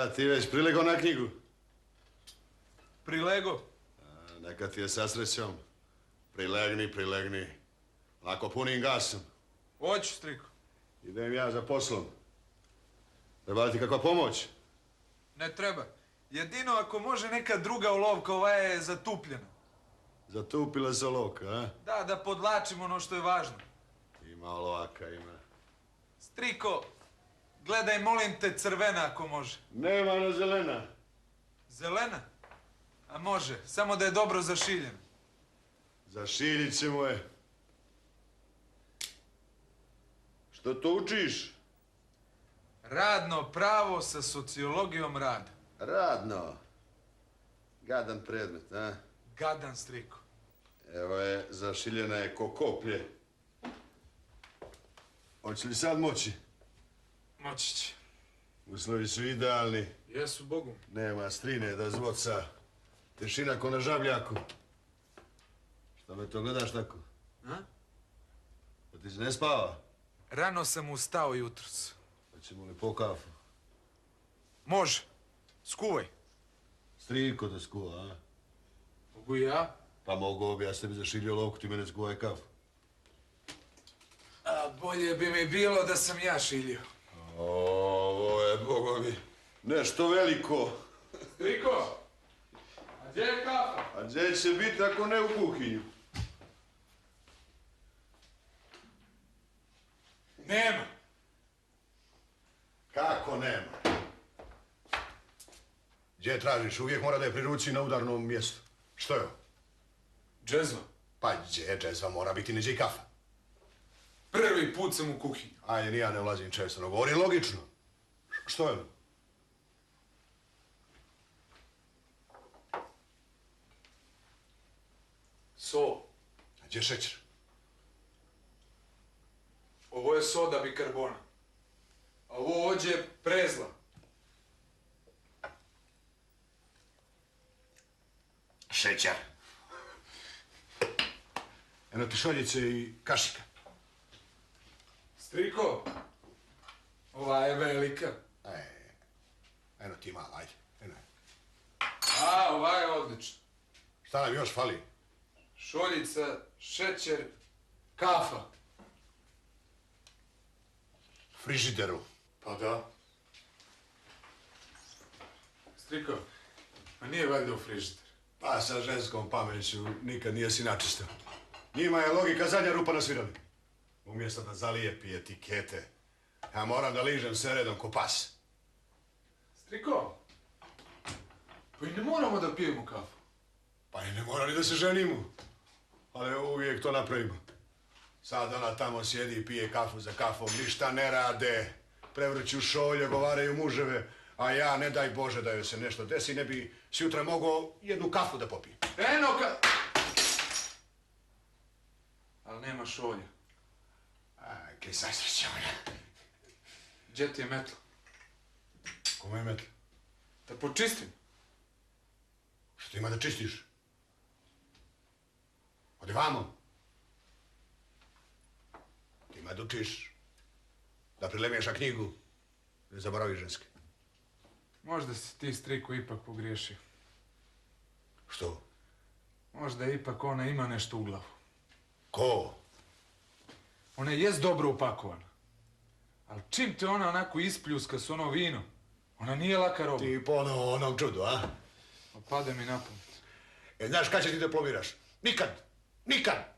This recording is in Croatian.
Šta, ti već prilego na knjigu? Prilego? Neka ti je sa srećom. Prilegni. Lako punim gasom. Hoću, striko. Idem ja za poslom. Treba li ti kakva pomoć? Ne treba. Jedino ako može neka druga olovka, ova je zatupljena. Zatupila se olovka, a? Da podlačimo ono što je važno. Ima olovaka, ima. Striko, gledaj, molim te, crvena ako može. Nema na zelena. Zelena? A može, samo da je dobro zašiljena. Zašiljit ćemo je. Što to učiš? Radno pravo sa sociologijom rada. Radno. Gadan predmet, a? Gadan, striko. Evo je, zašiljena je ko koplje. Hoće li sad moći? Moći će. Uslovi su idealni. Jesu, Bogom. Nema strine da zvoca. Tišina ko na žabljaku. Šta me to gledaš tako? A? Pa ti se ne spava? Rano sam ustao jutros. Hoćemo li po kafu? Može. Skuvaj. Striko da skuva, a? Mogu i ja? Pa mogu bi, ja sam bi zašilio lovku, ti mene skuvaj kafu. A bolje bi mi bilo da sam ja šilio. Ovo je, bogovi, nešto veliko. Striko! A gdje je kafa? A gdje će biti ako ne u kuhinju? Nema. Kako nema? Gdje tražiš? Uvijek mora da je pri ruci na udarnom mjestu. Što je ovo? Džezva. Pa gdje džezva mora biti neđe i kafa. Prvi put sam u kuhinju. Ajde, ni ja ne ulazim često, no govorim logično. Što je ovo? So. A gdje je šećer? Ovo je soda bikarbona. A ovo ovdje je prezla. Šećer. Eno ti šoljice i kašika. Striko, ova je velika. Eno ti mala, ajde. Eno. A, ova je odlična. Šta nam još fali? Šoljica, šećer, kafa. Frižideru. Pa da. Striko, a nije valjda u frižider? Pa sa ženskom pameću nikad nije si načistao. Njima je logika zadnja rupa na svirali. Umjesto da zalijepi etikete, ja moram da ližem sve redom ko pas. Striko, pa i ne moramo da pijemo kafu. Pa i ne mora ni da se ženimo. Ali uvijek to napravimo. Sad ona tamo sjedi i pije kafu za kafom, ništa ne rade. Prevrću šolje, govaraju muževe, a ja, ne daj Bože da joj se nešto desi, ne bi sutra mogao jednu kafu da popije. Eno Ali nema šolja. Kaj sasreća ona. Gdje ti je metla? Kome je metla? Da počistim. Što ima da čistiš? Odi vamo. Ti ima da učiš. Da prilemiješ na knjigu. Ne zaboravi ženske. Možda si ti, Striko, ipak pogriješio. Što? Možda ipak ona ima nešto u glavu. Ko? Ona jest dobro upakovana. Ali čim te ona onako ispljuska s ono vino, ona nije laka roba. Ti ponovo onom čudu, a? Pade mi na pamet. Znaš kad će ti diplomiraš? Nikad! Nikad!